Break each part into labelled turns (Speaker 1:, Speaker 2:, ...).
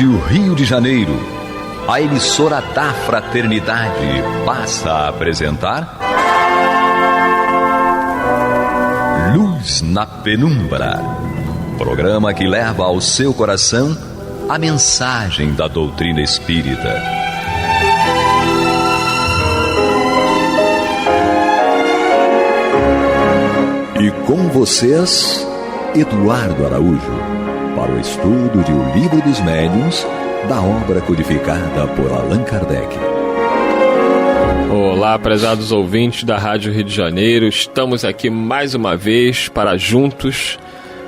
Speaker 1: Rádio Rio de Janeiro, a emissora da Fraternidade, passa a apresentar Luz na Penumbra, programa que leva ao seu coração a mensagem da doutrina espírita. E com vocês, Eduardo Araújo, para o estudo de O Livro dos Médiuns, da obra codificada por Allan Kardec.
Speaker 2: Olá, prezados ouvintes da Rádio Rio de Janeiro, estamos aqui mais uma vez para juntos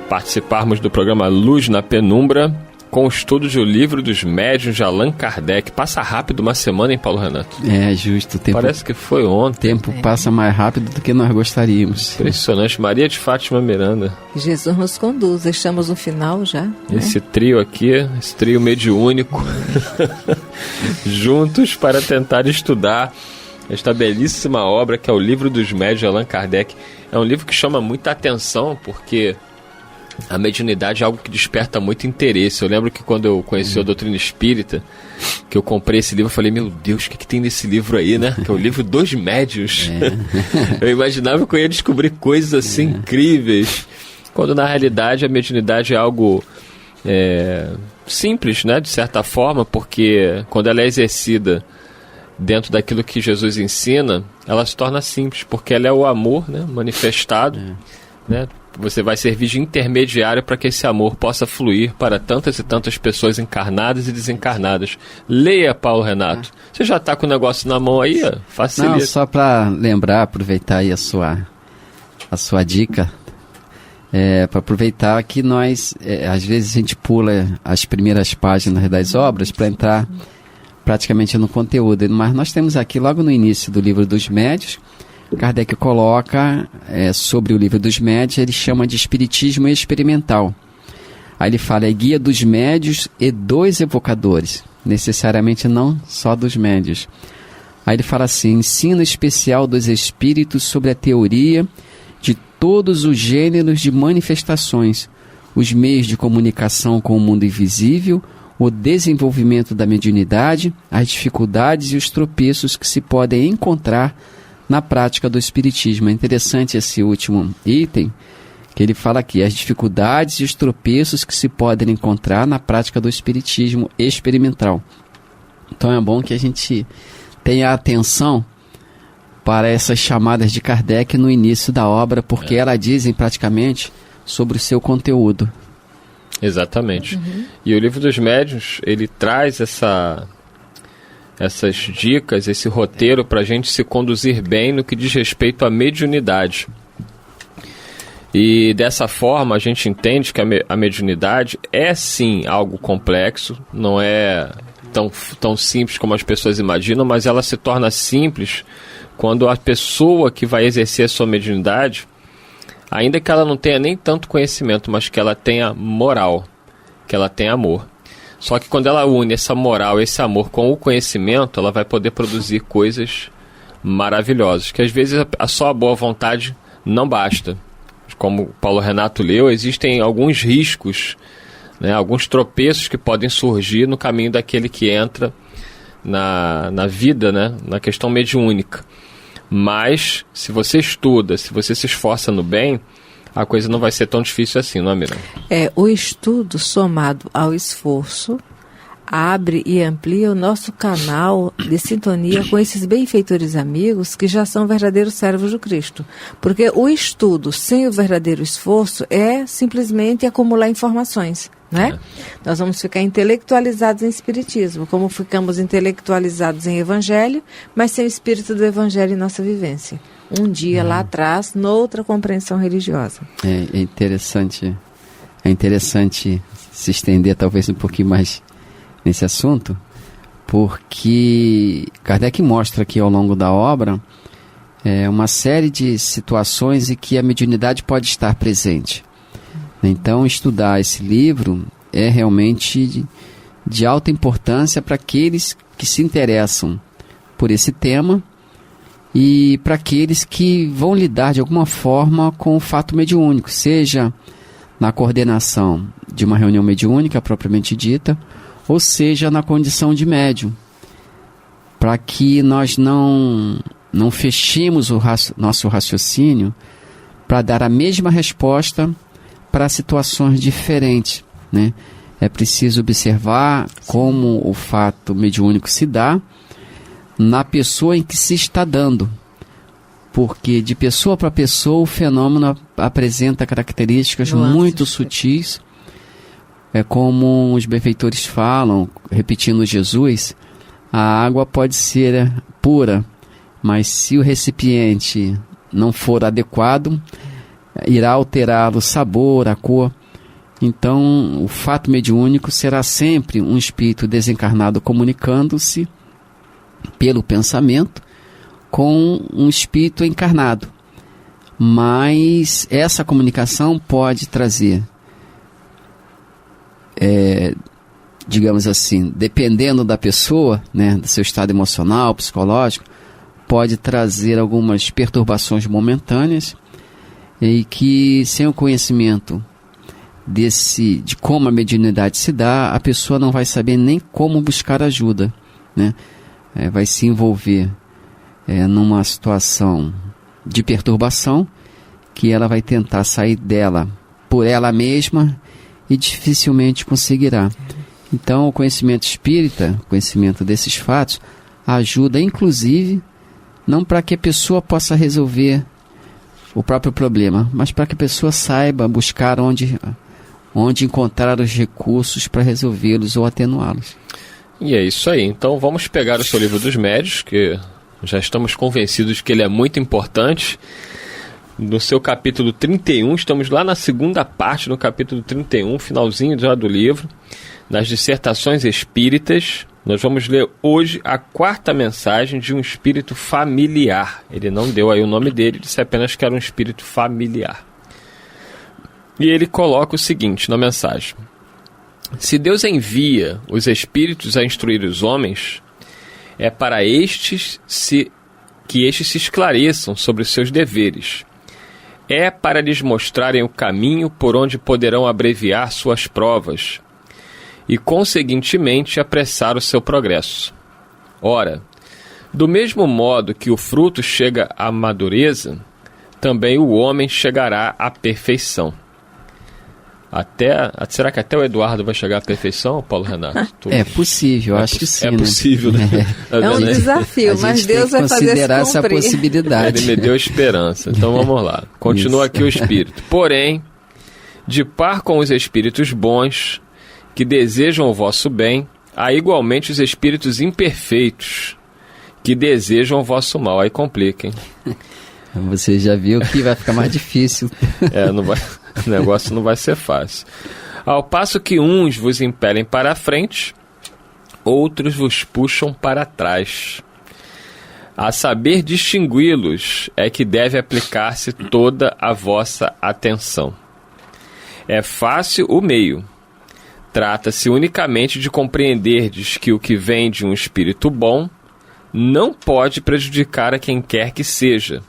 Speaker 2: participarmos do programa Luz na Penumbra, com o estudo de O Livro dos Médiuns de Allan Kardec. Passa rápido uma semana, hein, Paulo Renato?
Speaker 3: É, justo.
Speaker 2: Parece que foi ontem.
Speaker 3: O tempo passa mais rápido do que nós gostaríamos.
Speaker 2: Impressionante. Maria de Fátima Miranda.
Speaker 4: Jesus nos conduz. Estamos no final já.
Speaker 2: Esse trio aqui, esse trio mediúnico, juntos para tentar estudar esta belíssima obra que é O Livro dos Médiuns de Allan Kardec. É um livro que chama muita atenção porque a mediunidade é algo que desperta muito interesse. Eu lembro que quando eu conheci a doutrina espírita, que eu comprei esse livro, eu falei, meu Deus, o que tem nesse livro aí, né? Que é o livro dos médiuns. Eu imaginava que eu ia descobrir coisas assim incríveis, quando na realidade a mediunidade é algo simples, né? De certa forma, porque quando ela é exercida dentro daquilo que Jesus ensina, ela se torna simples, porque ela é o amor, né? Manifestado, né? Você vai servir de intermediário para que esse amor possa fluir para tantas e tantas pessoas encarnadas e desencarnadas. Leia, Paulo Renato. Você já está com o negócio na mão aí? Facilita.
Speaker 3: Não, só para lembrar, aproveitar aí a sua dica, para aproveitar que nós, às vezes a gente pula as primeiras páginas das obras para entrar praticamente no conteúdo. Mas nós temos aqui, logo no início do Livro dos Médiuns, Kardec coloca sobre o Livro dos Médiuns, ele chama de Espiritismo Experimental. Aí ele fala, é guia dos médiuns e dos evocadores, necessariamente não só dos médiuns. Aí ele fala assim, ensino especial dos espíritos sobre a teoria de todos os gêneros de manifestações, os meios de comunicação com o mundo invisível, o desenvolvimento da mediunidade, as dificuldades e os tropeços que se podem encontrar na prática do espiritismo. É interessante esse último item, que ele fala aqui, as dificuldades e os tropeços que se podem encontrar na prática do espiritismo experimental. Então é bom que a gente tenha atenção para essas chamadas de Kardec no início da obra, porque elas dizem praticamente sobre o seu conteúdo.
Speaker 2: Exatamente. E o Livro dos Médiuns, ele traz essas dicas, esse roteiro para a gente se conduzir bem no que diz respeito à mediunidade. E dessa forma a gente entende que a mediunidade é sim algo complexo, não é tão simples como as pessoas imaginam, mas ela se torna simples quando a pessoa que vai exercer a sua mediunidade, ainda que ela não tenha nem tanto conhecimento, mas que ela tenha moral, que ela tenha amor. Só que quando ela une essa moral, esse amor com o conhecimento, ela vai poder produzir coisas maravilhosas, que às vezes só a boa vontade não basta. Como Paulo Renato leu, existem alguns riscos, né, alguns tropeços que podem surgir no caminho daquele que entra na vida, né, na questão mediúnica. Mas, se você estuda, se você se esforça no bem, a coisa não vai ser tão difícil assim, não é, Miranda?
Speaker 4: O estudo somado ao esforço abre e amplia o nosso canal de sintonia com esses benfeitores amigos que já são verdadeiros servos do Cristo. Porque o estudo sem o verdadeiro esforço é simplesmente acumular informações, né? Nós vamos ficar intelectualizados em espiritismo, como ficamos intelectualizados em evangelho, mas sem o espírito do evangelho em nossa vivência. Um dia lá atrás, noutra compreensão religiosa.
Speaker 3: É interessante se estender talvez um pouquinho mais nesse assunto, porque Kardec mostra aqui ao longo da obra uma série de situações em que a mediunidade pode estar presente. Então, estudar esse livro é realmente de alta importância para aqueles que se interessam por esse tema e para aqueles que vão lidar de alguma forma com o fato mediúnico, seja na coordenação de uma reunião mediúnica propriamente dita, ou seja, na condição de médium, para que nós não fechemos o nosso raciocínio para dar a mesma resposta para situações diferentes, né? É preciso observar como o fato mediúnico se dá na pessoa em que se está dando, porque de pessoa para pessoa o fenômeno apresenta características muito sutis. É como os benfeitores falam, repetindo Jesus, a água pode ser pura, mas se o recipiente não for adequado, irá alterar o sabor, a cor. Então, o fato mediúnico será sempre um espírito desencarnado comunicando-se pelo pensamento com um espírito encarnado. Mas essa comunicação pode trazer, digamos assim, dependendo da pessoa, né, do seu estado emocional, psicológico, pode trazer algumas perturbações momentâneas e que, sem o conhecimento de como a mediunidade se dá, a pessoa não vai saber nem como buscar ajuda, né? Vai se envolver numa situação de perturbação que ela vai tentar sair dela por ela mesma e dificilmente conseguirá. Então, o conhecimento espírita, o conhecimento desses fatos, ajuda inclusive não para que a pessoa possa resolver o próprio problema, mas para que a pessoa saiba buscar onde encontrar os recursos para resolvê-los ou atenuá-los.
Speaker 2: E é isso aí. Então vamos pegar o seu livro dos médios, que já estamos convencidos que ele é muito importante. No seu capítulo 31, estamos lá na segunda parte, no capítulo 31, finalzinho já do livro, nas dissertações espíritas. Nós vamos ler hoje a 4ª mensagem de um espírito familiar. Ele não deu aí o nome dele, disse apenas que era um espírito familiar. E ele coloca o seguinte na mensagem: se Deus envia os espíritos a instruir os homens, é para que estes se esclareçam sobre os seus deveres. É para lhes mostrarem o caminho por onde poderão abreviar suas provas e, conseguintemente, apressar o seu progresso. Ora, do mesmo modo que o fruto chega à madureza, também o homem chegará à perfeição. Será que até o Eduardo vai chegar à perfeição, Paulo Renato?
Speaker 3: É possível, acho que sim.
Speaker 2: É possível, né?
Speaker 4: É um desafio, mas Deus vai fazer
Speaker 3: considerar essa possibilidade.
Speaker 2: Ele me deu esperança, então vamos lá. Continua aqui o espírito. Porém, de par com os espíritos bons, que desejam o vosso bem, há igualmente os espíritos imperfeitos, que desejam o vosso mal. Aí complica, hein?
Speaker 3: Você já viu que vai ficar mais difícil.
Speaker 2: Não vai... O negócio não vai ser fácil. Ao passo que uns vos impelem para a frente, outros vos puxam para trás. A saber distingui-los é que deve aplicar-se toda a vossa atenção. É fácil o meio. Trata-se unicamente de compreenderdes que o que vem de um espírito bom não pode prejudicar a quem quer que seja,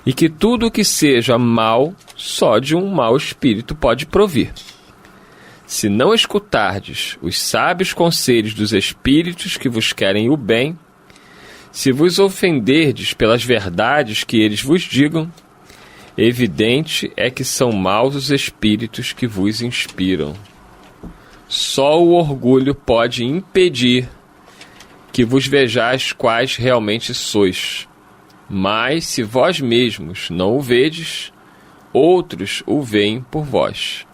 Speaker 2: e que tudo o que seja mal, só de um mau espírito pode provir. Se não escutardes os sábios conselhos dos espíritos que vos querem o bem, se vos ofenderdes pelas verdades que eles vos digam, evidente é que são maus os espíritos que vos inspiram. Só o orgulho pode impedir que vos vejais quais realmente sois. Mas se vós mesmos não o vedes, outros o veem por vós.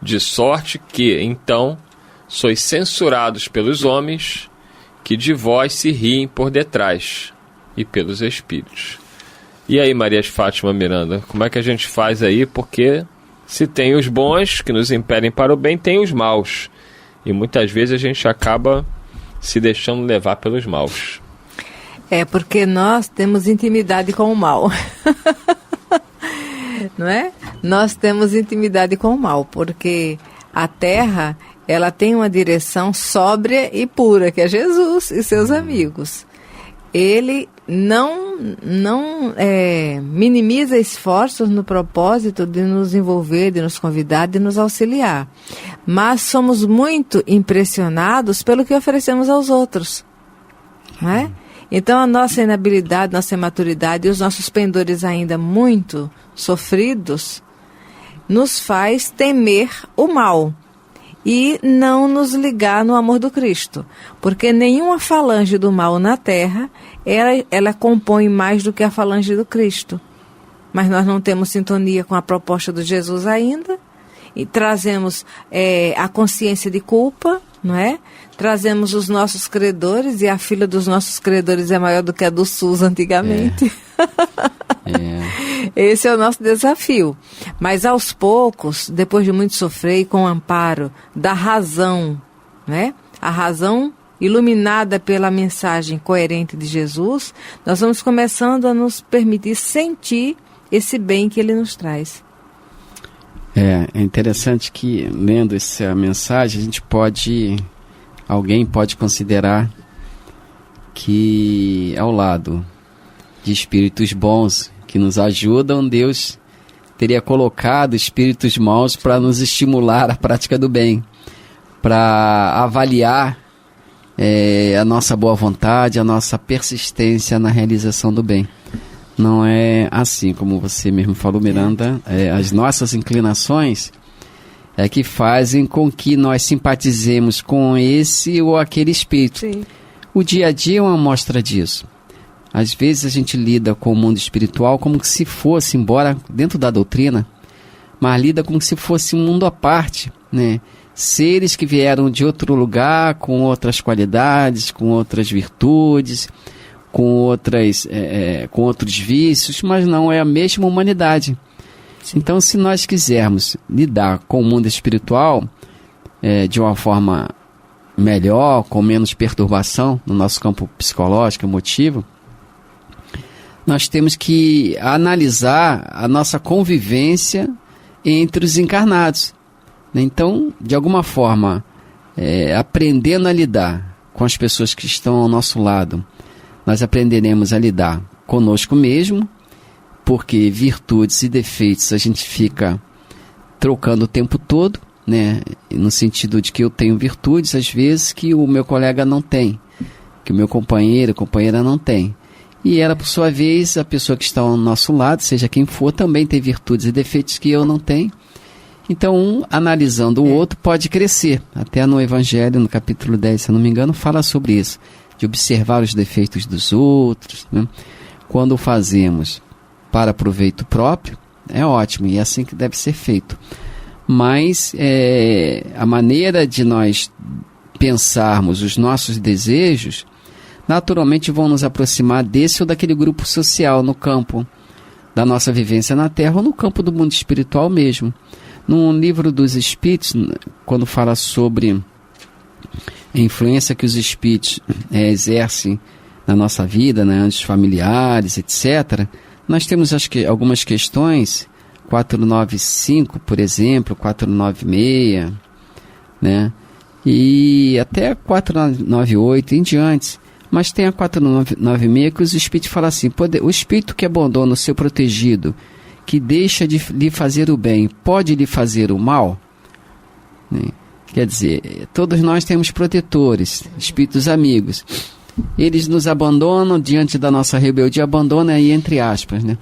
Speaker 2: De sorte que, então, sois censurados pelos homens, que de vós se riem por detrás, e pelos espíritos. E aí, Maria de Fátima Miranda, como é que a gente faz aí? Porque se tem os bons que nos impedem para o bem, tem os maus. E muitas vezes a gente acaba se deixando levar pelos maus.
Speaker 4: Porque nós temos intimidade com o mal. Não é? Nós temos intimidade com o mal, porque a Terra, ela tem uma direção sóbria e pura, que é Jesus e seus amigos. ele não minimiza esforços no propósito de nos envolver, de nos convidar, de nos auxiliar. Mas somos muito impressionados pelo que oferecemos aos outros, né? Então a nossa inabilidade, nossa imaturidade e os nossos pendores ainda muito sofridos nos faz temer o mal e não nos ligar no amor do Cristo, porque nenhuma falange do mal na terra, ela compõe mais do que a falange do Cristo. Mas nós não temos sintonia com a proposta de Jesus ainda, e trazemos a consciência de culpa, não é? Trazemos os nossos credores, e a fila dos nossos credores é maior do que a do SUS antigamente. Esse é o nosso desafio. Mas aos poucos, depois de muito sofrer e com o amparo da razão, né? A razão iluminada pela mensagem coerente de Jesus, nós vamos começando a nos permitir sentir esse bem que ele nos traz.
Speaker 3: É interessante que, lendo essa mensagem, alguém pode considerar que ao lado de espíritos bons que nos ajudam, Deus teria colocado espíritos maus para nos estimular à prática do bem, para avaliar a nossa boa vontade, a nossa persistência na realização do bem. Não é assim, como você mesmo falou, Miranda. As nossas inclinações é que fazem com que nós simpatizemos com esse ou aquele espírito.
Speaker 4: Sim.
Speaker 3: O dia a dia é uma amostra disso. Às vezes a gente lida com o mundo espiritual como se fosse, embora dentro da doutrina, mas lida como se fosse um mundo à parte, né? Seres que vieram de outro lugar, com outras qualidades, com outras virtudes, com outros vícios, mas não é a mesma humanidade. Sim. Então, se nós quisermos lidar com o mundo espiritual de uma forma melhor, com menos perturbação no nosso campo psicológico, emotivo, nós temos que analisar a nossa convivência entre os encarnados. Então, de alguma forma, aprendendo a lidar com as pessoas que estão ao nosso lado, nós aprenderemos a lidar conosco mesmo, porque virtudes e defeitos a gente fica trocando o tempo todo, né? No sentido de que eu tenho virtudes, às vezes, que o meu colega não tem, que o meu companheiro, companheira não tem. E ela, por sua vez, a pessoa que está ao nosso lado, seja quem for, também tem virtudes e defeitos que eu não tenho. Então, um analisando o outro pode crescer. Até no Evangelho, no capítulo 10, se eu não me engano, fala sobre isso, de observar os defeitos dos outros, né? Quando o fazemos para proveito próprio, é ótimo, e é assim que deve ser feito. Mas a maneira de nós pensarmos os nossos desejos, naturalmente vão nos aproximar desse ou daquele grupo social no campo da nossa vivência na Terra ou no campo do mundo espiritual mesmo. No livro dos Espíritos, quando fala sobre a influência que os Espíritos exercem na nossa vida, né, nos familiares, etc., nós temos algumas questões, 495, por exemplo, 496, né, e até 498 em diante. Mas tem a 496 que os Espíritos falam assim: o Espírito que abandona o seu protegido, que deixa de lhe fazer o bem, pode lhe fazer o mal? Né? Quer dizer, todos nós temos protetores, espíritos amigos. Eles nos abandonam diante da nossa rebeldia, abandonam aí entre aspas, né?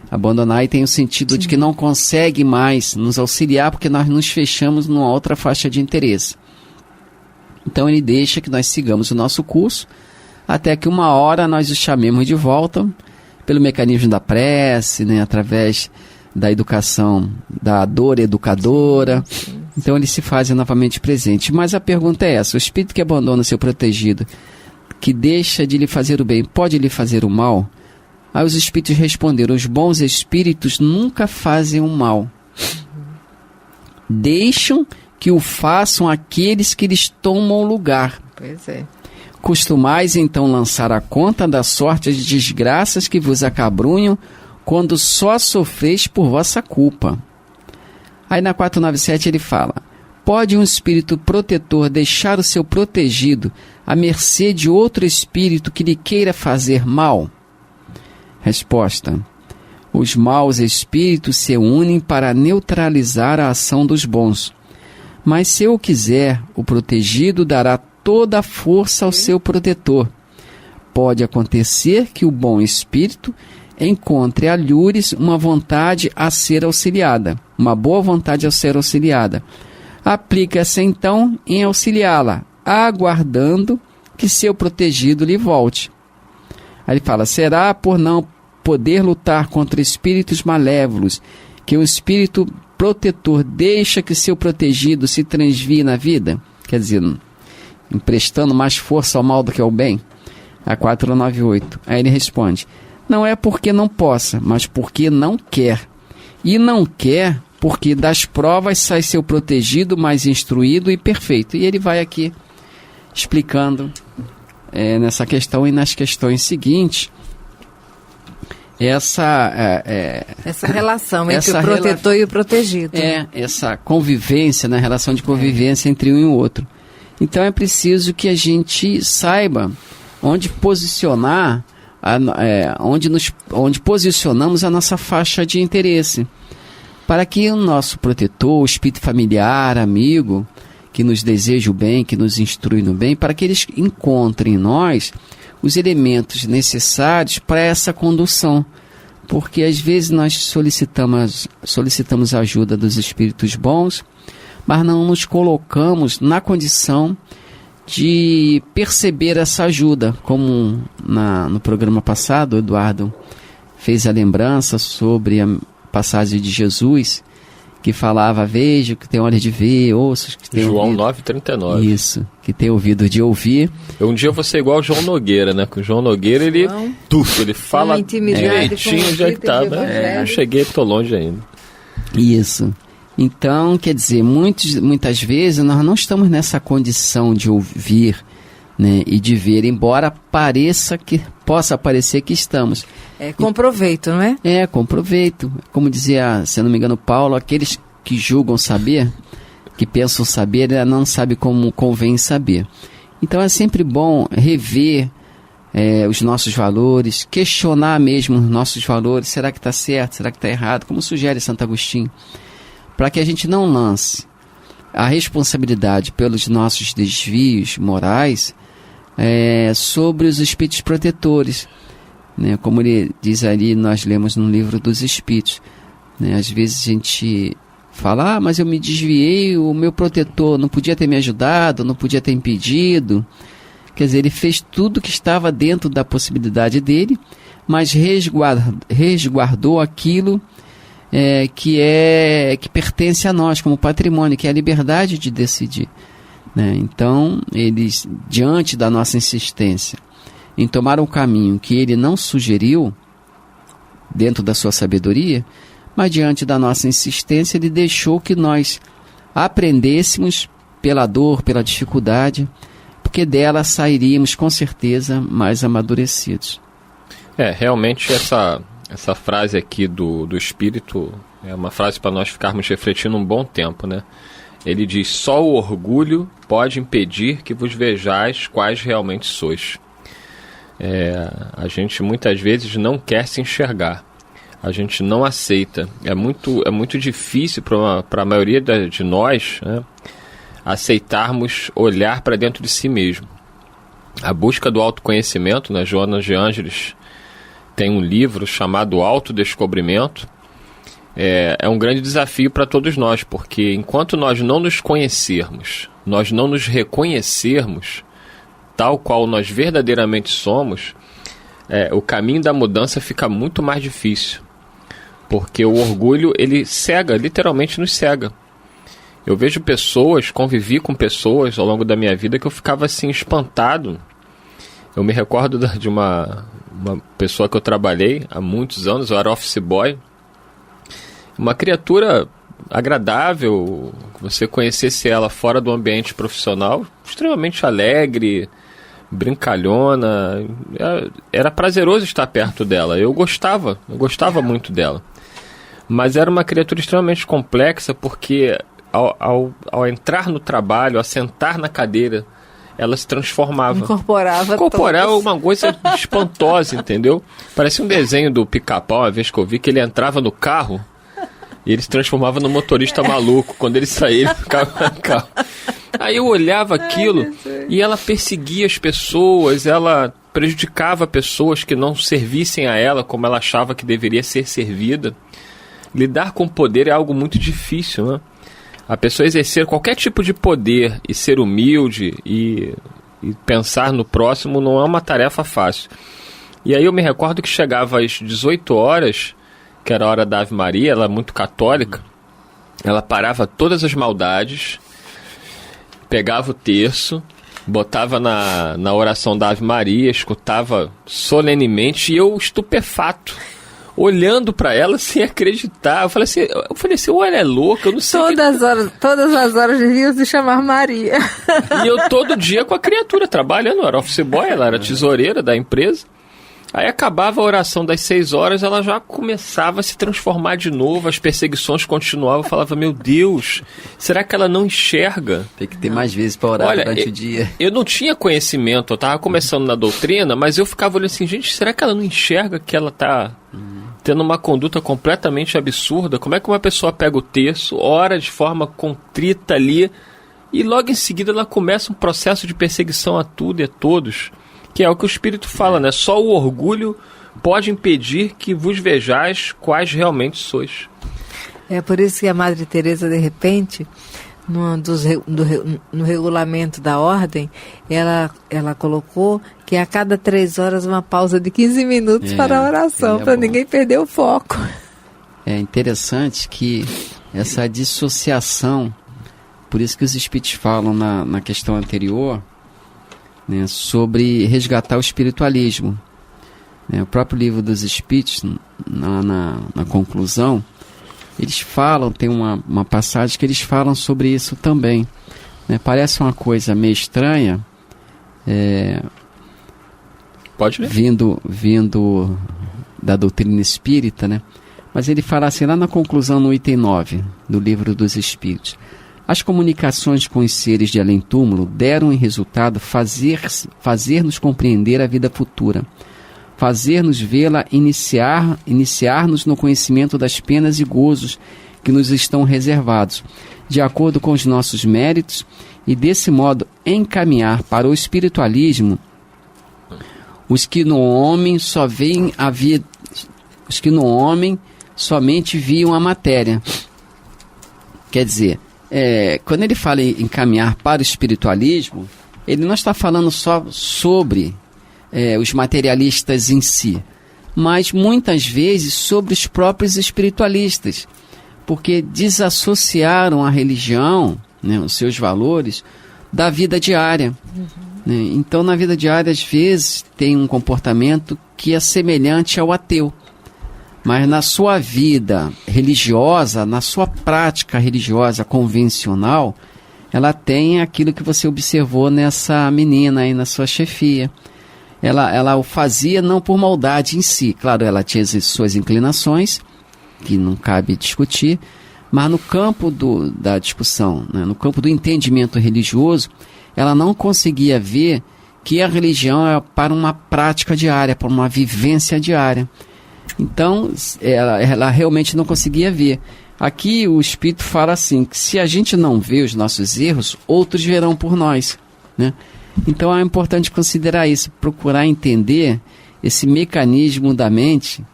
Speaker 3: Abandonar aí tem o sentido de que não consegue mais nos auxiliar porque nós nos fechamos numa outra faixa de interesse. Então ele deixa que nós sigamos o nosso curso, até que uma hora nós o chamemos de volta, pelo mecanismo da prece, né, através da educação, da dor educadora. Então ele se faz novamente presente. Mas a pergunta é essa: o espírito que abandona seu protegido, que deixa de lhe fazer o bem, pode lhe fazer o mal? Aí os espíritos responderam: os bons espíritos nunca fazem o mal. Deixam que o façam aqueles que lhes tomam lugar.
Speaker 4: Pois é.
Speaker 3: Costumais então lançar a conta da sorte as desgraças que vos acabrunham, quando só sofreis por vossa culpa. Aí na 497 ele fala: Pode um espírito protetor deixar o seu protegido à mercê de outro espírito que lhe queira fazer mal? Resposta: os maus espíritos se unem para neutralizar a ação dos bons. Mas se eu quiser, o protegido dará toda a força ao seu protetor. Pode acontecer que o bom espírito encontre alhures uma vontade a ser auxiliada, uma boa vontade a ser auxiliada. Aplica-se então em auxiliá-la, aguardando que seu protegido lhe volte. Aí ele fala: será por não poder lutar contra espíritos malévolos que o espírito protetor deixa que seu protegido se transvie na vida? Quer dizer, emprestando mais força ao mal do que ao bem? A 498. Aí ele responde: não é porque não possa, mas porque não quer. E não quer porque das provas sai seu protegido mais instruído e perfeito. E ele vai aqui explicando nessa questão e nas questões seguintes essa
Speaker 4: relação entre o protetor e o protegido.
Speaker 3: Essa convivência, né, relação de convivência entre um e o outro. Então é preciso que a gente saiba onde posicionar, onde posicionamos a nossa faixa de interesse, para que o nosso protetor, o espírito familiar, amigo, que nos deseja o bem, que nos instrui no bem, para que eles encontrem em nós os elementos necessários para essa condução. Porque às vezes nós solicitamos a ajuda dos espíritos bons, mas não nos colocamos na condição de perceber essa ajuda. Como no programa passado, o Eduardo fez a lembrança sobre a passagem de Jesus, que falava: vejo que tem olhos de ver, ouços que tem
Speaker 2: João
Speaker 3: ouvido.
Speaker 2: 9,39.
Speaker 3: Isso, que tem ouvido de ouvir.
Speaker 2: Um dia eu vou ser igual o João Nogueira, né? Com o João Nogueira, ele fala direitinho onde é que tá. Eu cheguei, tô longe ainda.
Speaker 3: Isso. Então, quer dizer, muitas vezes nós não estamos nessa condição de ouvir, né, e de ver, embora possa parecer que estamos.
Speaker 4: Com proveito, não é?
Speaker 3: Com proveito. Como dizia, se não me engano, Paulo, aqueles que julgam saber, que pensam saber, não sabem como convém saber. Então é sempre bom rever os nossos valores, questionar mesmo os nossos valores. Será que está certo? Será que está errado? Como sugere Santo Agostinho. Para que a gente não lance a responsabilidade pelos nossos desvios morais sobre os espíritos protetores, né? Como ele diz ali, nós lemos no livro dos Espíritos, né? Às vezes a gente fala: mas eu me desviei, o meu protetor não podia ter me ajudado, não podia ter impedido. Quer dizer, ele fez tudo que estava dentro da possibilidade dele, mas resguardou aquilo que pertence a nós como patrimônio, que é a liberdade de decidir, né? Então, eles, diante da nossa insistência em tomar um caminho que ele não sugeriu dentro da sua sabedoria, mas diante da nossa insistência, ele deixou que nós aprendêssemos pela dor, pela dificuldade, porque dela sairíamos com certeza mais amadurecidos.
Speaker 2: Realmente essa frase aqui do Espírito é uma frase para nós ficarmos refletindo um bom tempo, né? Ele diz: só o orgulho pode impedir que vos vejais quais realmente sois. A gente muitas vezes não quer se enxergar, a gente não aceita. É muito difícil para a maioria de nós, né, aceitarmos olhar para dentro de si mesmo. A busca do autoconhecimento, né? Joana de Ângeles tem um livro chamado Autodescobrimento. É um grande desafio para todos nós, porque enquanto nós não nos conhecermos, nós não nos reconhecermos tal qual nós verdadeiramente somos, o caminho da mudança fica muito mais difícil, porque o orgulho, ele cega, literalmente nos cega. Eu vejo convivi com pessoas ao longo da minha vida que eu ficava assim espantado. Eu me recordo de uma pessoa que eu trabalhei há muitos anos, eu era office boy, uma criatura agradável, você conhecesse ela fora do ambiente profissional, extremamente alegre, brincalhona, era prazeroso estar perto dela, eu gostava muito dela, mas era uma criatura extremamente complexa, porque ao entrar no trabalho, ao sentar na cadeira, ela se transformava.
Speaker 4: Incorporava
Speaker 2: uma coisa espantosa, entendeu? Parecia um desenho do Pica-Pau, uma vez que eu vi, que ele entrava no carro e ele se transformava no motorista maluco. Quando ele saía, ele ficava no carro. Aí eu olhava aquilo e ela perseguia as pessoas, ela prejudicava pessoas que não servissem a ela como ela achava que deveria ser servida. Lidar com poder é algo muito difícil, né? A pessoa exercer qualquer tipo de poder e ser humilde e pensar no próximo não é uma tarefa fácil. E aí eu me recordo que chegava às 18 horas, que era a hora da Ave Maria, ela é muito católica, ela parava todas as maldades, pegava o terço, botava na oração da Ave Maria, escutava solenemente, e eu estupefato, olhando para ela sem acreditar. Eu falei assim, ou ela é louca, eu não sei.
Speaker 4: Todas as horas deviam se chamar Maria.
Speaker 2: E eu todo dia com a criatura trabalhando, eu era office boy, ela era tesoureira da empresa. Aí acabava a oração das 6 horas, ela já começava a se transformar de novo, as perseguições continuavam, eu falava, meu Deus, será que ela não enxerga?
Speaker 3: Tem que ter mais vezes para orar durante o dia.
Speaker 2: Eu não tinha conhecimento, eu estava começando na doutrina, mas eu ficava olhando assim, gente, será que ela não enxerga que ela está tendo uma conduta completamente absurda? Como é que uma pessoa pega o terço, ora de forma contrita ali, e logo em seguida ela começa um processo de perseguição a tudo e a todos? Que é o que o Espírito fala, né? Só o orgulho pode impedir que vos vejais quais realmente sois.
Speaker 4: É por isso que a Madre Teresa, de repente, no regulamento da ordem, ela colocou que a cada 3 horas uma pausa de 15 minutos para a oração, para ninguém perder o foco.
Speaker 3: É interessante que essa dissociação, por isso que os Espíritos falam na questão anterior, né, sobre resgatar o espiritualismo. O próprio Livro dos Espíritos, na conclusão, eles falam, tem uma passagem que eles falam sobre isso também. Né? Parece uma coisa meio estranha,
Speaker 2: Pode ver.
Speaker 3: vindo da doutrina espírita, né? Mas ele fala assim, lá na conclusão, no item 9 do Livro dos Espíritos: as comunicações com os seres de além-túmulo deram em resultado fazer-nos compreender a vida futura, fazer-nos vê-la iniciar-nos no conhecimento das penas e gozos que nos estão reservados, de acordo com os nossos méritos, e desse modo encaminhar para o espiritualismo os que no homem somente viam a matéria. Quer dizer, quando ele fala em encaminhar para o espiritualismo, ele não está falando só sobre os materialistas em si, mas muitas vezes sobre os próprios espiritualistas, porque desassociaram a religião, né, os seus valores, da vida diária. Né? Então, na vida diária, às vezes, tem um comportamento que é semelhante ao ateu. Mas na sua vida religiosa, na sua prática religiosa convencional, ela tem aquilo que você observou nessa menina aí na sua chefia. Ela o fazia não por maldade em si. Claro, ela tinha as suas inclinações, que não cabe discutir, mas no campo da discussão, né, no campo do entendimento religioso, ela não conseguia ver que a religião é para uma prática diária, para uma vivência diária. Então, ela realmente não conseguia ver. Aqui o Espírito fala assim, que se a gente não vê os nossos erros, outros verão por nós. Né? Então é importante considerar isso, procurar entender esse mecanismo da mente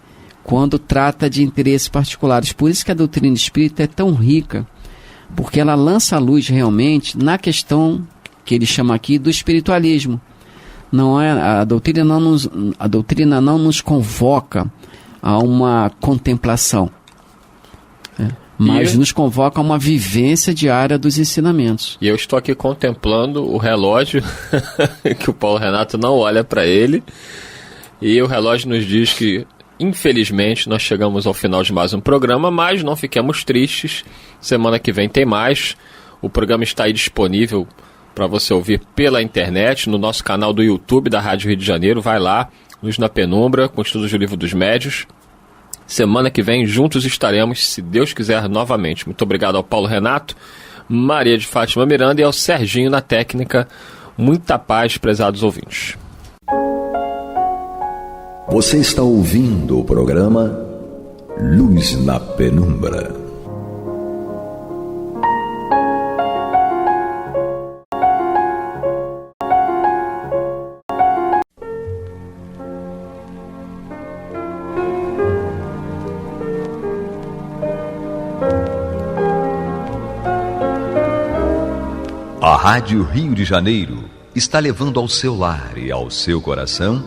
Speaker 3: quando trata de interesses particulares. Por isso que a doutrina espírita é tão rica, porque ela lança a luz realmente na questão que ele chama aqui do espiritualismo. A doutrina não nos convoca a uma contemplação, mas nos convoca a uma vivência diária dos ensinamentos.
Speaker 2: E eu estou aqui contemplando o relógio, que o Paulo Renato não olha para ele, e o relógio nos diz que, infelizmente, nós chegamos ao final de mais um programa, mas não fiquemos tristes, semana que vem tem mais. O programa está aí disponível para você ouvir pela internet, no nosso canal do YouTube da Rádio Rio de Janeiro. Vai lá, Luz na Penumbra, com estudos do Livro dos Médiuns. Semana que vem, juntos estaremos, se Deus quiser, novamente. Muito obrigado ao Paulo Renato. Maria de Fátima Miranda e ao Serginho na técnica. Muita paz, prezados ouvintes.
Speaker 1: Você está ouvindo o programa Luz na Penumbra. A Rádio Rio de Janeiro está levando ao seu lar e ao seu coração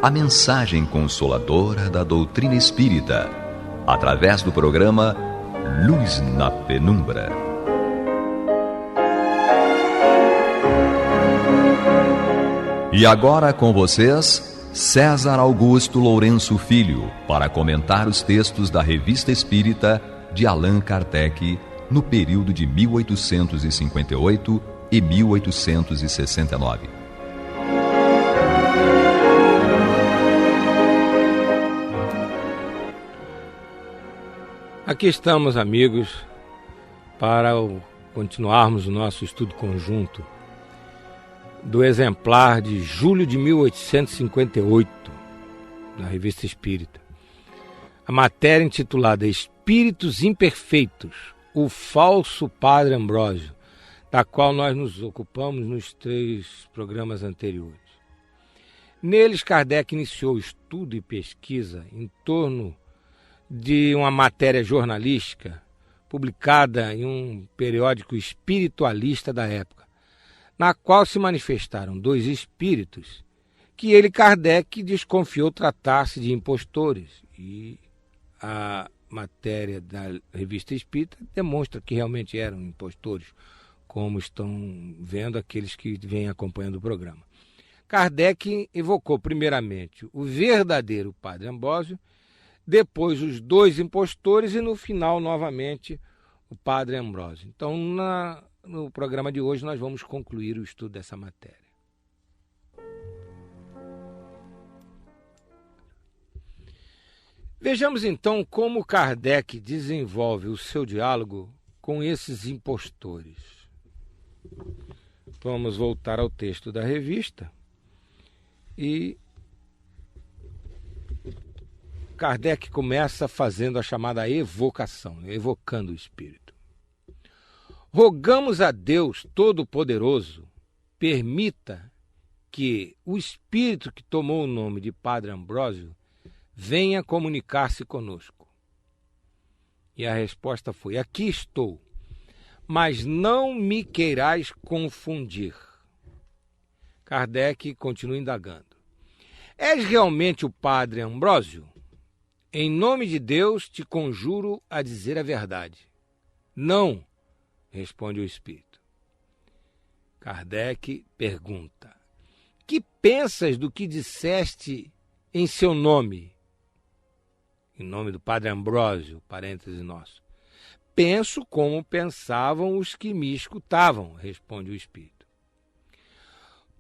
Speaker 1: a mensagem consoladora da doutrina espírita, através do programa Luz na Penumbra. E agora com vocês, César Augusto Lourenço Filho, para comentar os textos da Revista Espírita de Allan Kardec, no período de 1858 e 1869.
Speaker 5: Aqui estamos, amigos, para continuarmos o nosso estudo conjunto do exemplar de julho de 1858, da Revista Espírita. A matéria intitulada Espíritos Imperfeitos, o falso Padre Ambrósio, da qual nós nos ocupamos nos 3 programas anteriores. Neles, Kardec iniciou estudo e pesquisa em torno de uma matéria jornalística publicada em um periódico espiritualista da época, na qual se manifestaram 2 espíritos que ele, Kardec, desconfiou tratar-se de impostores, e a matéria da Revista Espírita demonstra que realmente eram impostores, como estão vendo aqueles que vêm acompanhando o programa. Kardec evocou primeiramente o verdadeiro Padre Ambrósio, depois os 2 impostores e no final novamente o Padre Ambrósio. Então no programa de hoje nós vamos concluir o estudo dessa matéria. Vejamos então como Kardec desenvolve o seu diálogo com esses impostores. Vamos voltar ao texto da revista e Kardec começa fazendo a chamada evocação, evocando o Espírito. Rogamos a Deus Todo-Poderoso, permita que o Espírito que tomou o nome de Padre Ambrósio venha comunicar-se conosco. E a resposta foi: aqui estou, mas não me queirais confundir. Kardec continua indagando: és realmente o Padre Ambrósio? Em nome de Deus te conjuro a dizer a verdade. Não, responde o Espírito. Kardec pergunta: que pensas do que disseste em seu nome? Em nome do Padre Ambrósio, parêntese nosso. Penso como pensavam os que me escutavam, responde o Espírito.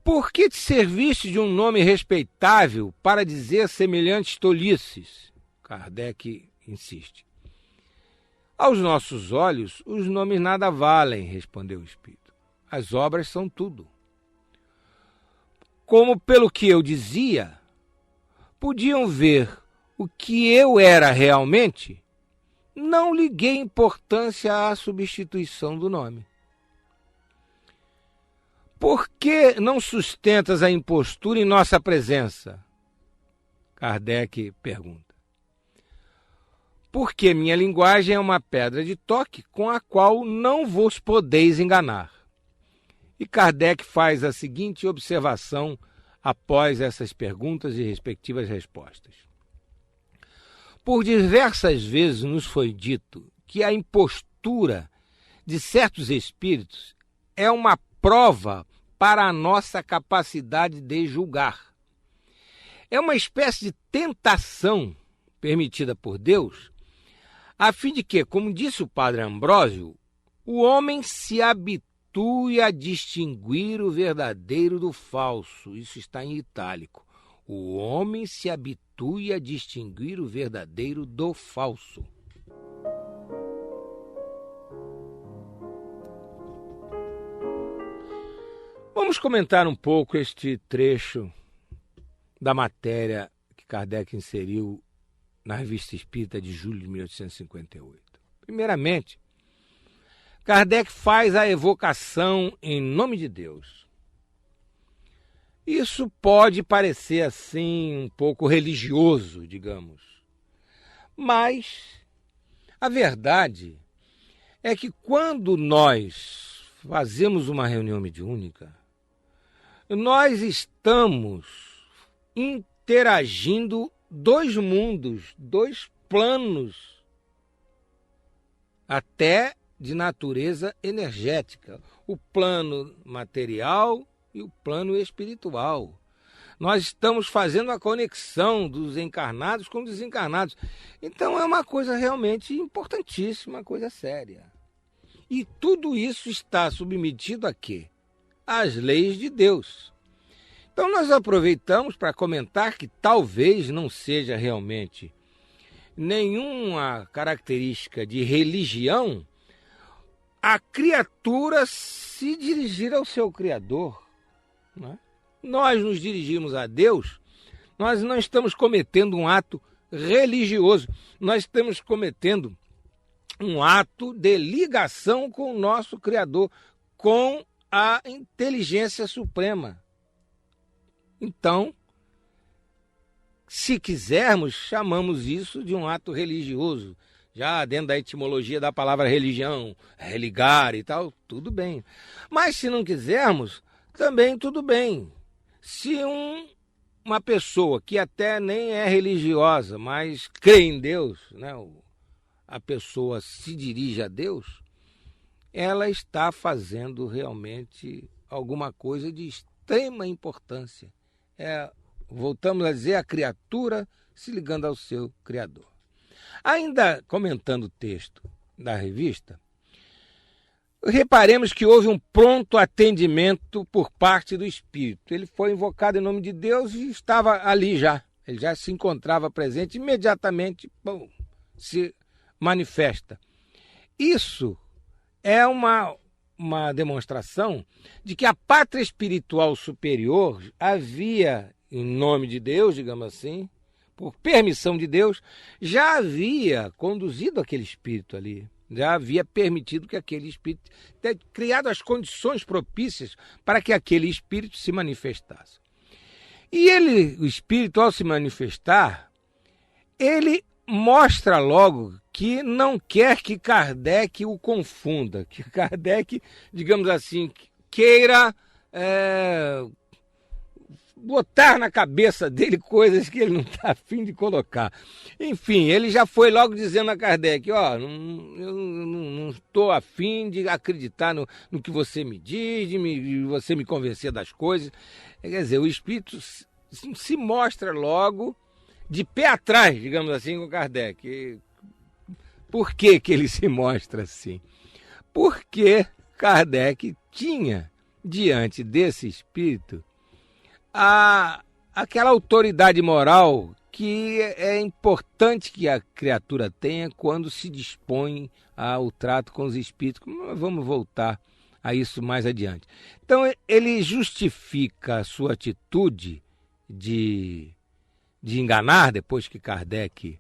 Speaker 5: Por que te serviste de um nome respeitável para dizer semelhantes tolices? Kardec insiste. Aos nossos olhos, os nomes nada valem, respondeu o Espírito. As obras são tudo. Como pelo que eu dizia, podiam ver o que eu era realmente, não liguei importância à substituição do nome. Por que não sustentas a impostura em nossa presença? Kardec pergunta. Porque minha linguagem é uma pedra de toque com a qual não vos podeis enganar. E Kardec faz a seguinte observação após essas perguntas e respectivas respostas. Por diversas vezes nos foi dito que a impostura de certos espíritos é uma prova para a nossa capacidade de julgar. É uma espécie de tentação permitida por Deus, a fim de que, como disse o Padre Ambrósio, o homem se habitue a distinguir o verdadeiro do falso. Isso está em itálico. O homem se habitue a distinguir o verdadeiro do falso. Vamos comentar um pouco este trecho da matéria que Kardec inseriu na Revista Espírita de julho de 1858. Primeiramente, Kardec faz a evocação em nome de Deus. Isso pode parecer assim um pouco religioso, digamos. Mas a verdade é que quando nós fazemos uma reunião mediúnica, nós estamos interagindo dois mundos, dois planos, até de natureza energética, o plano material e o plano espiritual. Nós estamos fazendo a conexão dos encarnados com os desencarnados. Então é uma coisa realmente importantíssima, uma coisa séria. E tudo isso está submetido a quê? Às leis de Deus. Então nós aproveitamos para comentar que talvez não seja realmente nenhuma característica de religião a criatura se dirigir ao seu Criador. Não é? Nós nos dirigimos a Deus, nós não estamos cometendo um ato religioso, nós estamos cometendo um ato de ligação com o nosso Criador, com a inteligência suprema. Então, se quisermos, chamamos isso de um ato religioso. Já dentro da etimologia da palavra religião, religar e tal, tudo bem. Mas se não quisermos, também tudo bem. Se uma pessoa que até nem é religiosa, mas crê em Deus, né, a pessoa se dirige a Deus, ela está fazendo realmente alguma coisa de extrema importância. Voltamos a dizer, a criatura se ligando ao seu Criador. Ainda comentando o texto da revista, reparemos que houve um pronto atendimento por parte do Espírito. Ele foi invocado em nome de Deus e estava ali já. Ele já se encontrava presente, imediatamente se manifesta. Isso é uma demonstração de que a pátria espiritual superior havia, em nome de Deus, digamos assim, por permissão de Deus, já havia conduzido aquele espírito ali, já havia permitido que aquele espírito, criado as condições propícias para que aquele espírito se manifestasse. E o espírito, ao se manifestar, ele mostra logo que não quer que Kardec o confunda, que Kardec, digamos assim, queira botar na cabeça dele coisas que ele não está a fim de colocar. Enfim, ele já foi logo dizendo a Kardec, eu não estou a fim de acreditar no que você me diz, de você me convencer das coisas. Quer dizer, o espírito se mostra logo de pé atrás, digamos assim, com Kardec. Por que ele se mostra assim? Porque Kardec tinha, diante desse espírito, aquela autoridade moral que é importante que a criatura tenha quando se dispõe ao trato com os espíritos. Vamos voltar a isso mais adiante. Então, ele justifica a sua atitude de enganar, depois que Kardec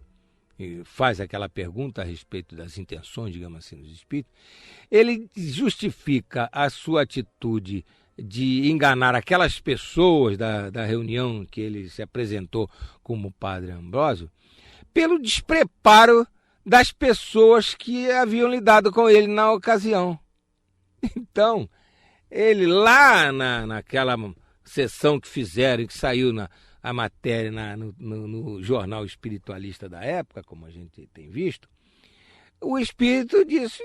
Speaker 5: faz aquela pergunta a respeito das intenções, digamos assim, dos espíritos. Ele justifica a sua atitude de enganar aquelas pessoas da reunião que ele se apresentou como Padre Ambrósio, pelo despreparo das pessoas que haviam lidado com ele na ocasião. Então, ele lá naquela sessão que fizeram, que saiu a matéria no jornal espiritualista da época, como a gente tem visto, o espírito disse...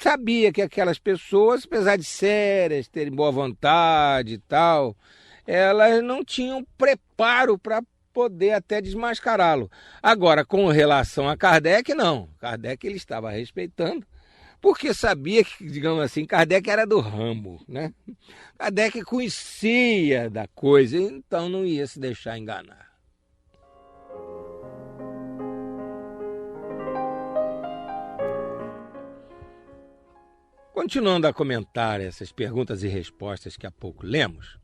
Speaker 5: Sabia que aquelas pessoas, apesar de sérias, terem boa vontade e tal, elas não tinham preparo para poder até desmascará-lo. Agora, com relação a Kardec, não. Kardec ele estava respeitando, porque sabia que, digamos assim, Kardec era do ramo, né? Kardec conhecia da coisa, então não ia se deixar enganar. Continuando a comentar essas perguntas e respostas que há pouco lemos,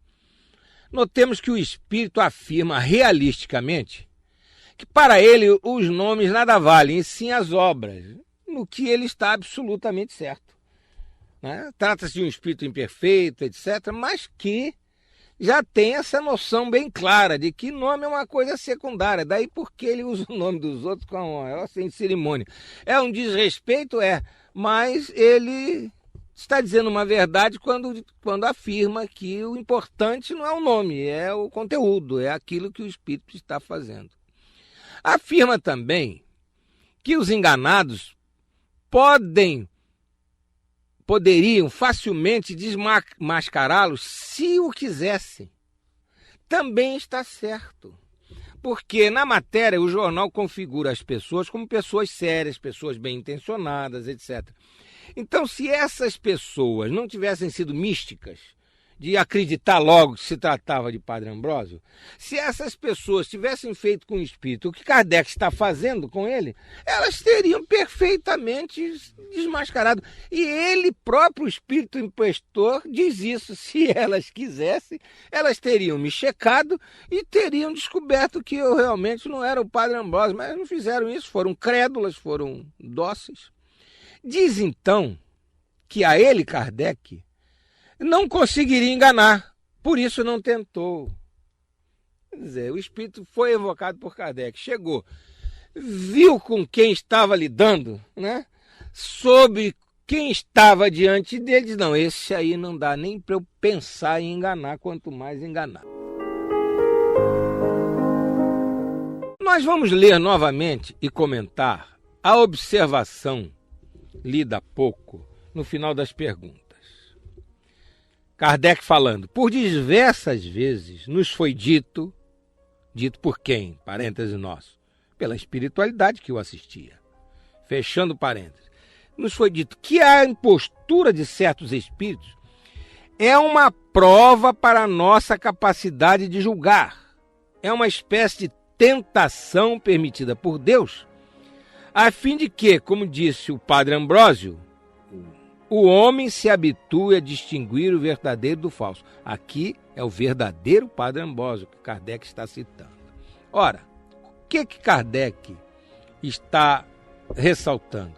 Speaker 5: notemos que o Espírito afirma realisticamente que para ele os nomes nada valem, e sim as obras, no que ele está absolutamente certo. Né? Trata-se de um Espírito imperfeito, etc., mas que já tem essa noção bem clara de que nome é uma coisa secundária. Daí porque ele usa o nome dos outros sem cerimônia. É um desrespeito, mas ele está dizendo uma verdade quando afirma que o importante não é o nome, é o conteúdo, é aquilo que o Espírito está fazendo. Afirma também que os enganados poderiam facilmente desmascará-los se o quisessem. Também está certo. Porque na matéria o jornal configura as pessoas como pessoas sérias, pessoas bem-intencionadas, etc. Então, se essas pessoas não tivessem sido místicas, de acreditar logo que se tratava de Padre Ambrósio, se essas pessoas tivessem feito com o Espírito o que Kardec está fazendo com ele, elas teriam perfeitamente desmascarado. E ele próprio, o Espírito impostor, diz isso. Se elas quisessem, elas teriam me checado e teriam descoberto que eu realmente não era o Padre Ambrósio, mas não fizeram isso, foram crédulas, foram dóceis. Diz então que a ele, Kardec, não conseguiria enganar, por isso não tentou. Quer dizer, o Espírito foi evocado por Kardec, chegou, viu com quem estava lidando, né? Sobre quem estava diante dele, diz, não, esse aí não dá nem para eu pensar em enganar, quanto mais enganar. Nós vamos ler novamente e comentar a observação lida há pouco no final das perguntas. Kardec falando, por diversas vezes nos foi dito por quem? Parêntese nosso. Pela espiritualidade que o assistia. Fechando parênteses. Nos foi dito que a impostura de certos espíritos é uma prova para a nossa capacidade de julgar. É uma espécie de tentação permitida por Deus, a fim de que, como disse o Padre Ambrósio, o homem se habitue a distinguir o verdadeiro do falso. Aqui é o verdadeiro Padre Ambrósio que Kardec está citando. Ora, o que Kardec está ressaltando?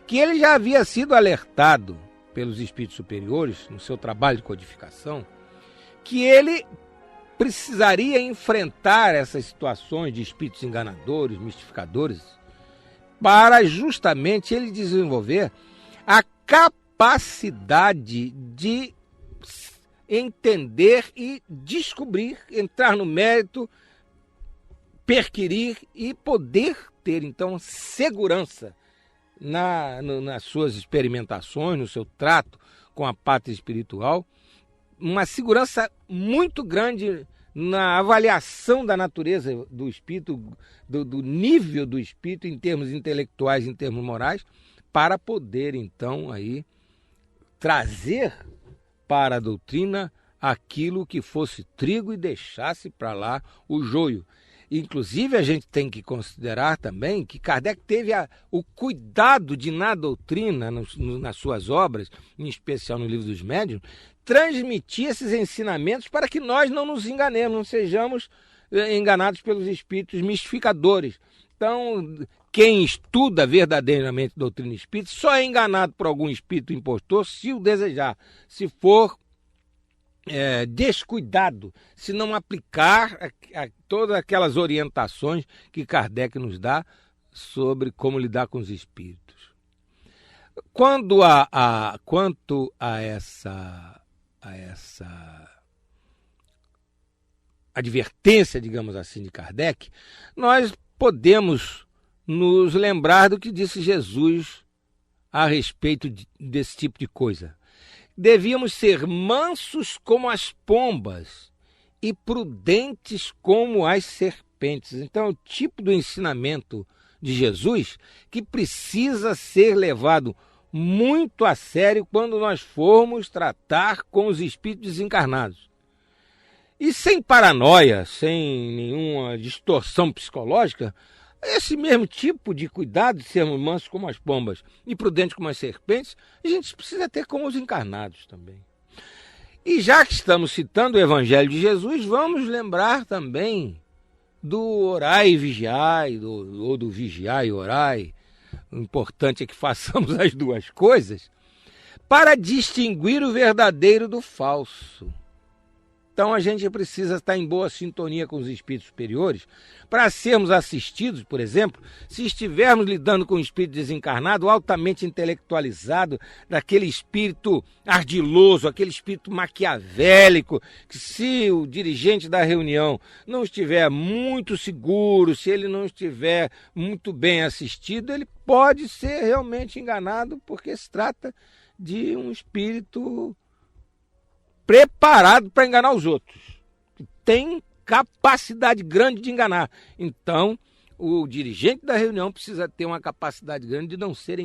Speaker 5: Que ele já havia sido alertado pelos espíritos superiores, no seu trabalho de codificação, que ele precisaria enfrentar essas situações de espíritos enganadores, mistificadores, para justamente ele desenvolver a capacidade de entender e descobrir, entrar no mérito, perquirir e poder ter, então, segurança nas suas experimentações, no seu trato com a pátria espiritual, uma segurança muito grande na avaliação da natureza do espírito, do nível do espírito em termos intelectuais, em termos morais, para poder, então, aí trazer para a doutrina aquilo que fosse trigo e deixasse para lá o joio. Inclusive, a gente tem que considerar também que Kardec teve o cuidado de, na doutrina, nas suas obras, em especial no Livro dos Médiuns, transmitir esses ensinamentos para que nós não nos enganemos, não sejamos enganados pelos espíritos mistificadores. Então, quem estuda verdadeiramente doutrina espírita só é enganado por algum espírito impostor se o desejar, se for descuidado, se não aplicar todas aquelas orientações que Kardec nos dá sobre como lidar com os espíritos. Quanto a essa advertência, digamos assim, de Kardec, nós podemos nos lembrar do que disse Jesus a respeito desse tipo de coisa. Devíamos ser mansos como as pombas e prudentes como as serpentes. Então, é o tipo do ensinamento de Jesus que precisa ser levado muito a sério quando nós formos tratar com os espíritos desencarnados. E sem paranoia, sem nenhuma distorção psicológica, esse mesmo tipo de cuidado de sermos mansos como as pombas e prudentes como as serpentes, a gente precisa ter com os encarnados também. E já que estamos citando o Evangelho de Jesus, vamos lembrar também do orai e vigiai, ou do vigiai e orai. O importante é que façamos as duas coisas para distinguir o verdadeiro do falso. Então a gente precisa estar em boa sintonia com os espíritos superiores para sermos assistidos, por exemplo, se estivermos lidando com um espírito desencarnado, altamente intelectualizado, daquele espírito ardiloso, aquele espírito maquiavélico, que se o dirigente da reunião não estiver muito seguro, se ele não estiver muito bem assistido, ele pode ser realmente enganado, porque se trata de um espírito preparado para enganar os outros, tem capacidade grande de enganar. Então, o dirigente da reunião precisa ter uma capacidade grande de não ser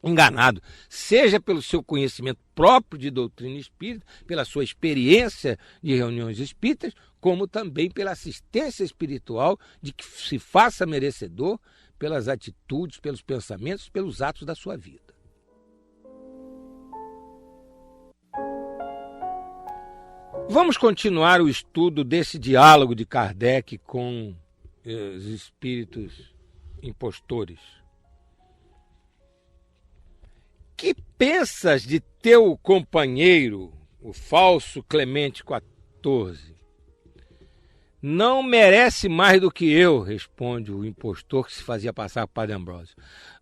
Speaker 5: enganado, seja pelo seu conhecimento próprio de doutrina espírita, pela sua experiência de reuniões espíritas, como também pela assistência espiritual de que se faça merecedor pelas atitudes, pelos pensamentos, pelos atos da sua vida. Vamos continuar o estudo desse diálogo de Kardec com os espíritos impostores. Que pensas de teu companheiro, o falso Clemente XIV? Não merece mais do que eu, responde o impostor que se fazia passar por Padre Ambrósio.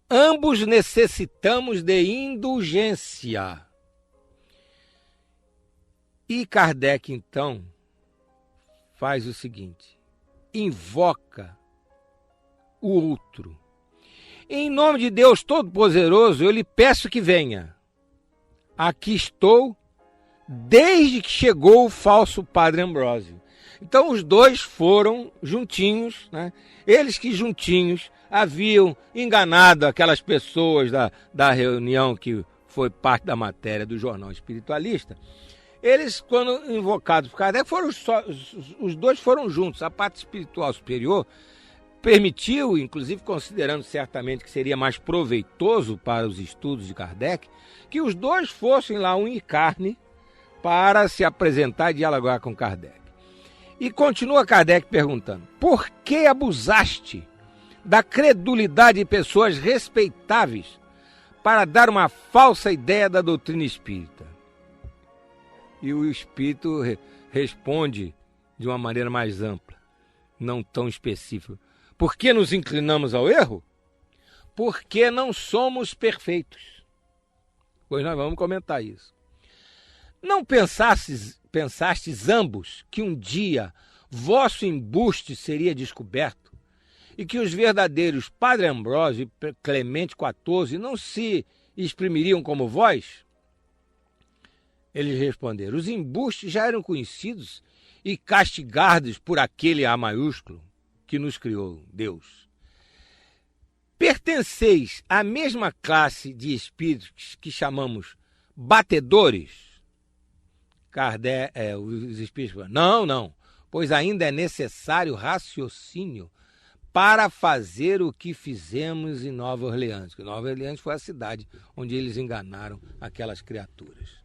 Speaker 5: Ambos necessitamos de indulgência. E Kardec, então, faz o seguinte, invoca o outro. Em nome de Deus Todo-Poderoso, eu lhe peço que venha. Aqui estou, desde que chegou o falso Padre Ambrósio. Então os dois foram juntinhos, né? Eles que juntinhos haviam enganado aquelas pessoas da reunião que foi parte da matéria do Jornal Espiritualista. Eles, quando invocados por Kardec, os dois foram juntos. A parte espiritual superior permitiu, inclusive considerando certamente que seria mais proveitoso para os estudos de Kardec, que os dois fossem lá unir carne para se apresentar e dialogar com Kardec. E continua Kardec perguntando, por que abusaste da credulidade de pessoas respeitáveis para dar uma falsa ideia da doutrina espírita? E o espírito responde de uma maneira mais ampla, não tão específica. Por que nos inclinamos ao erro? Porque não somos perfeitos. Pois nós vamos comentar isso. Não pensastes ambos que um dia vosso embuste seria descoberto e que os verdadeiros Padre Ambrósio e Clemente XIV não se exprimiriam como vós? Eles responderam, os embustes já eram conhecidos e castigados por aquele A maiúsculo que nos criou, Deus. Pertenceis à mesma classe de espíritos que chamamos batedores? Kardec, os espíritos falaram, não, pois ainda é necessário raciocínio para fazer o que fizemos em Nova Orleans. Nova Orleans foi a cidade onde eles enganaram aquelas criaturas.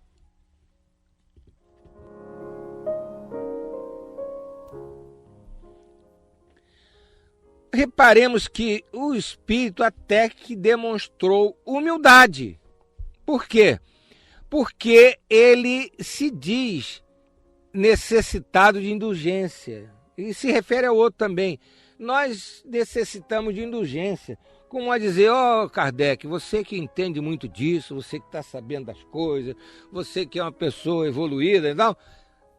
Speaker 5: Reparemos que o espírito até que demonstrou humildade. Por quê? Porque ele se diz necessitado de indulgência. E se refere ao outro também. Nós necessitamos de indulgência. Como a dizer, Kardec, você que entende muito disso, você que está sabendo das coisas, você que é uma pessoa evoluída e tal,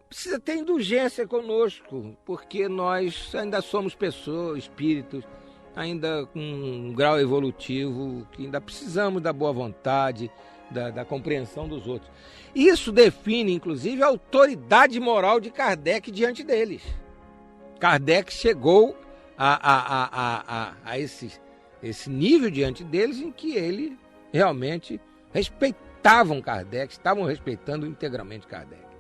Speaker 5: precisa ter indulgência conosco, porque nós ainda somos pessoas, espíritos, ainda com um grau evolutivo, que ainda precisamos da boa vontade, da compreensão dos outros. Isso define, inclusive, a autoridade moral de Kardec diante deles. Kardec chegou a esse nível diante deles em que ele realmente respeitavam Kardec, estavam respeitando integralmente Kardec.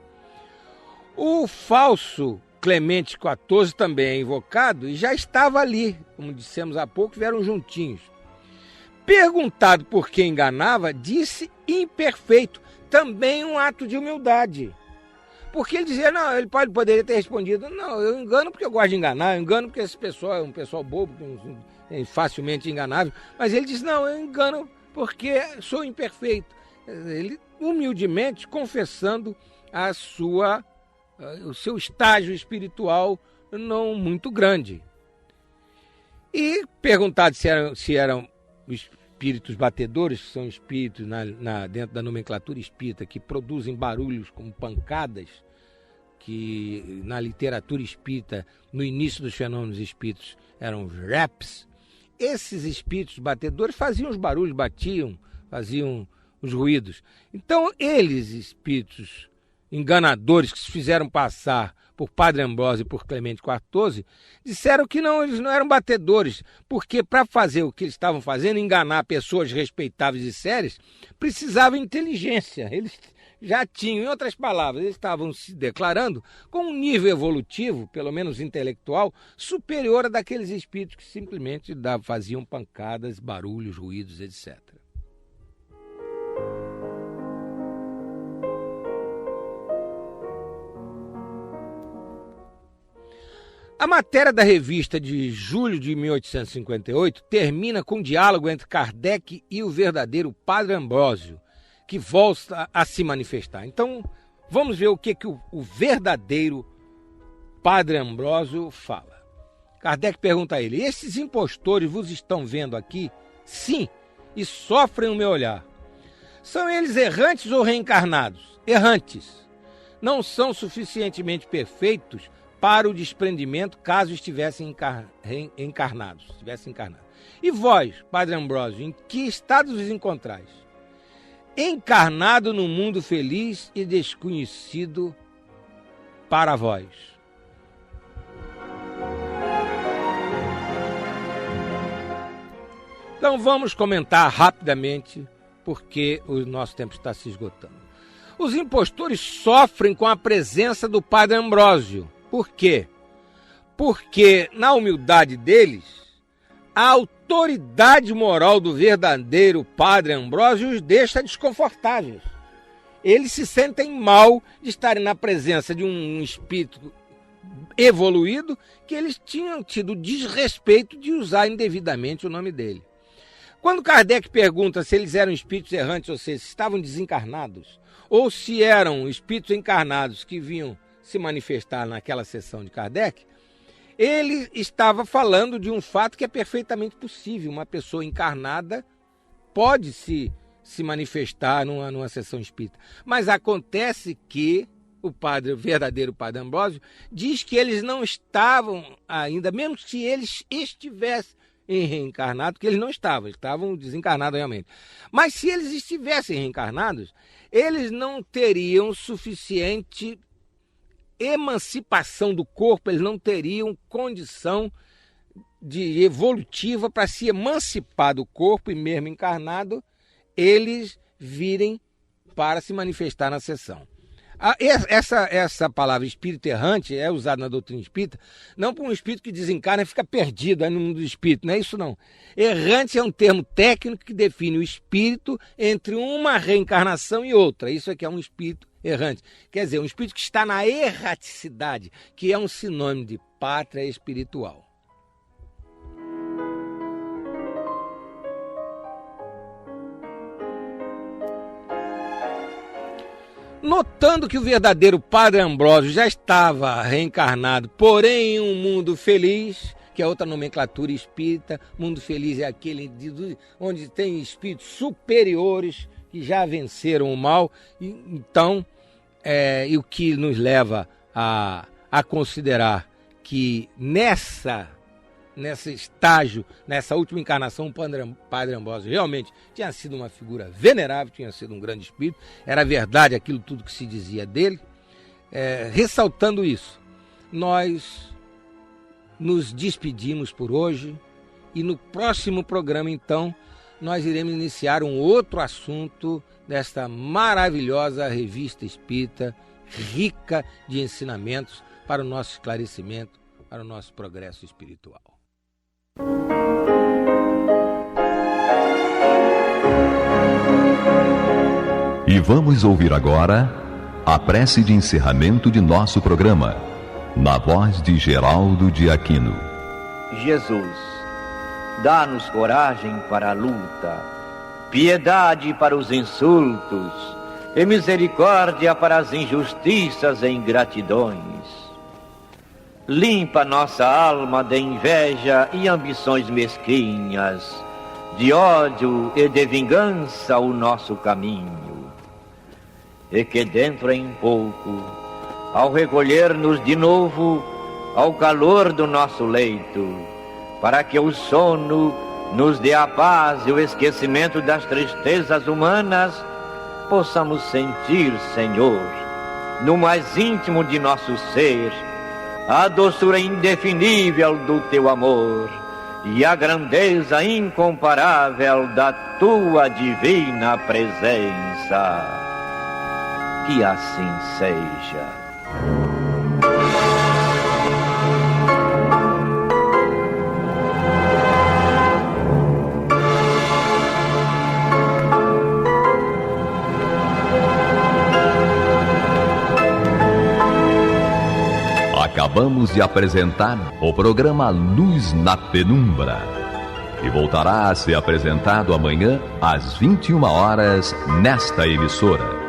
Speaker 5: O falso Clemente XIV também é invocado e já estava ali, como dissemos há pouco, vieram juntinhos. Perguntado por quem enganava, disse imperfeito, também um ato de humildade. Porque ele dizia, não, ele poderia ter respondido, não, eu engano porque eu gosto de enganar, eu engano porque esse pessoal é um pessoal bobo, facilmente enganável, mas ele disse, não, eu engano porque sou imperfeito. Ele humildemente confessando o seu estágio espiritual não muito grande. E perguntado se eram espíritos batedores, que são espíritos dentro da nomenclatura espírita, que produzem barulhos como pancadas, que na literatura espírita, no início dos fenômenos espíritos, eram os raps. Esses espíritos batedores faziam os barulhos, batiam, faziam os ruídos. Então, eles, espíritos enganadores que se fizeram passar por Padre Ambrósio e por Clemente XIV, disseram que não, eles não eram batedores, porque para fazer o que eles estavam fazendo, enganar pessoas respeitáveis e sérias, precisava inteligência. Eles já tinham, em outras palavras, eles estavam se declarando com um nível evolutivo, pelo menos intelectual, superior a daqueles espíritos que simplesmente faziam pancadas, barulhos, ruídos, etc. A matéria da revista de julho de 1858 termina com um diálogo entre Kardec e o verdadeiro Padre Ambrósio, que volta a se manifestar. Então, vamos ver o que o verdadeiro Padre Ambrósio fala. Kardec pergunta a ele, esses impostores vos estão vendo aqui? Sim, e sofrem o meu olhar. São eles errantes ou reencarnados? Errantes. Não são suficientemente perfeitos para o desprendimento, caso estivessem encarnados. E vós, Padre Ambrósio, em que estado vos encontrais? Encarnado no mundo feliz e desconhecido para vós. Então vamos comentar rapidamente, porque o nosso tempo está se esgotando. Os impostores sofrem com a presença do Padre Ambrósio. Por quê? Porque, na humildade deles, a autoridade moral do verdadeiro Padre Ambrósio os deixa desconfortáveis. Eles se sentem mal de estarem na presença de um espírito evoluído que eles tinham tido desrespeito de usar indevidamente o nome dele. Quando Kardec pergunta se eles eram espíritos errantes, ou seja, se estavam desencarnados, ou se eram espíritos encarnados que vinham se manifestar naquela sessão de Kardec, ele estava falando de um fato que é perfeitamente possível. Uma pessoa encarnada pode se manifestar numa sessão espírita. Mas acontece que o verdadeiro Padre Ambrósio diz que eles não estavam ainda, mesmo se eles estivessem reencarnados, que eles não estavam, eles estavam desencarnados realmente. Mas se eles estivessem reencarnados, eles não teriam suficiente emancipação do corpo, eles não teriam condição evolutiva para se emancipar do corpo, e mesmo encarnado, eles virem para se manifestar na sessão. Essa palavra espírito errante é usada na doutrina espírita não para um espírito que desencarna e fica perdido aí no mundo do espírito, não é isso não. Errante é um termo técnico que define o espírito entre uma reencarnação e outra. Isso aqui é um espírito errante. Quer dizer, um espírito que está na erraticidade, que é um sinônimo de pátria espiritual. Notando que o verdadeiro Padre Ambrósio já estava reencarnado, porém em um mundo feliz, que é outra nomenclatura espírita, mundo feliz é aquele onde tem espíritos superiores que já venceram o mal, então, e o que nos leva a considerar que nesse estágio, nessa última encarnação, o Padre Ambrósio realmente tinha sido uma figura venerável, tinha sido um grande espírito, era verdade aquilo tudo que se dizia dele. Ressaltando isso, nós nos despedimos por hoje e no próximo programa, então, nós iremos iniciar um outro assunto desta maravilhosa revista espírita, rica de ensinamentos para o nosso esclarecimento, para o nosso progresso espiritual.
Speaker 1: E vamos ouvir agora a prece de encerramento de nosso programa, na voz de Geraldo de Aquino.
Speaker 6: Jesus, dá-nos coragem para a luta, piedade para os insultos e misericórdia para as injustiças e ingratidões. Limpa nossa alma de inveja e ambições mesquinhas, de ódio e de vingança o nosso caminho. E que dentro em pouco, ao recolher-nos de novo ao calor do nosso leito, para que o sono nos dê a paz e o esquecimento das tristezas humanas, possamos sentir, Senhor, no mais íntimo de nosso ser, a doçura indefinível do Teu amor e a grandeza incomparável da Tua divina presença. Que assim seja.
Speaker 1: Acabamos de apresentar o programa Luz na Penumbra, que voltará a ser apresentado amanhã às 21 horas nesta emissora.